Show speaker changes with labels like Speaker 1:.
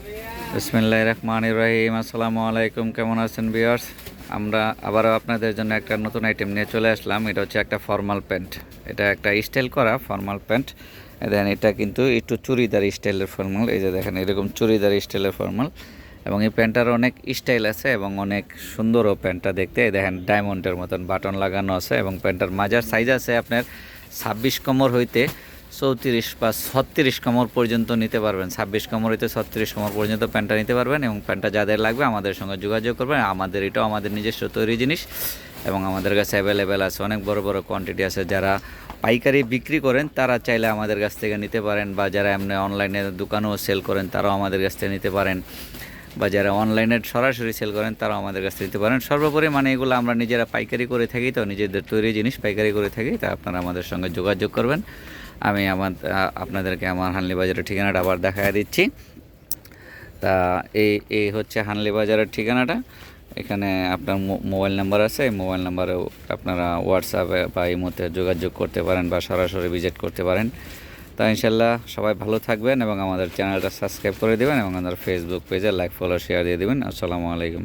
Speaker 1: বিসমিল্লাহির রহমানির রহিম। আসসালামু আলাইকুম। কেমন আছেন ভিউয়ার্স? আমরা আবারও আপনাদের জন্য একটা নতুন আইটেম নিয়ে চলে আসলাম। এটা হচ্ছে একটা ফর্মাল প্যান্ট। এটা একটা স্টাইল করা ফর্মাল প্যান্ট। দেখেন, এটা কিন্তু একটু চুড়িদার স্টাইলের ফর্মাল। এই যে দেখেন, এরকম চুড়িদার স্টাইলের ফর্মাল, এবং এই প্যান্টটার অনেক স্টাইল আছে এবং অনেক সুন্দরও প্যান্টটা দেখতে। এই দেখেন, ডায়মন্ডের মতন বাটন লাগানো আছে এবং প্যান্টটার মাজার সাইজ আছে আপনার 26 কোমর হইতে 34 বা 36 কোমর পর্যন্ত নিতে পারবেন। 26 কোমর হইতে 36 কোমর পর্যন্ত প্যান্টটা নিতে পারবেন, এবং প্যান্টটা যাদের লাগবে আমাদের সঙ্গে যোগাযোগ করবেন। এটাও আমাদের নিজস্ব তৈরি জিনিস এবং আমাদের কাছে অ্যাভেলেবেল আছে, অনেক বড় বড় কোয়ান্টিটি আছে। যারা পাইকারি বিক্রি করেন তারা চাইলে আমাদের কাছ থেকে নিতে পারেন, বা যারা এমনি অনলাইনে দোকানেও সেল করেন তারাও আমাদের কাছ থেকে নিতে পারেন, বা যারা অনলাইনে সরাসরি সেল করেন তারাও আমাদের কাছ থেকে নিতে পারেন। সর্বোপরি এগুলো আমরা নিজেরা পাইকারি করে থাকি, তো নিজেদের তৈরি জিনিস পাইকারি করে থাকি, তা আপনারা আমাদের সঙ্গে যোগাযোগ করবেন। আমি আপনাদেরকে আমার হানলি বাজারের ঠিকানাটা আবার দেখায় দিচ্ছি। তা এই হচ্ছে হানলি বাজারের ঠিকানাটা। এখানে আপনার মোবাইল নাম্বার আছে, এই মোবাইল নাম্বারেও আপনারা হোয়াটসঅ্যাপে বা ইমোতে যোগাযোগ করতে পারেন বা সরাসরি ভিজিট করতে পারেন। তা ইনশাল্লাহ সবাই ভালো থাকবেন এবং আমাদের চ্যানেলটা সাবস্ক্রাইব করে দেবেন এবং আমাদের ফেসবুক পেজে লাইক ফলো শেয়ার দিয়ে দেবেন। আসসালামু আলাইকুম।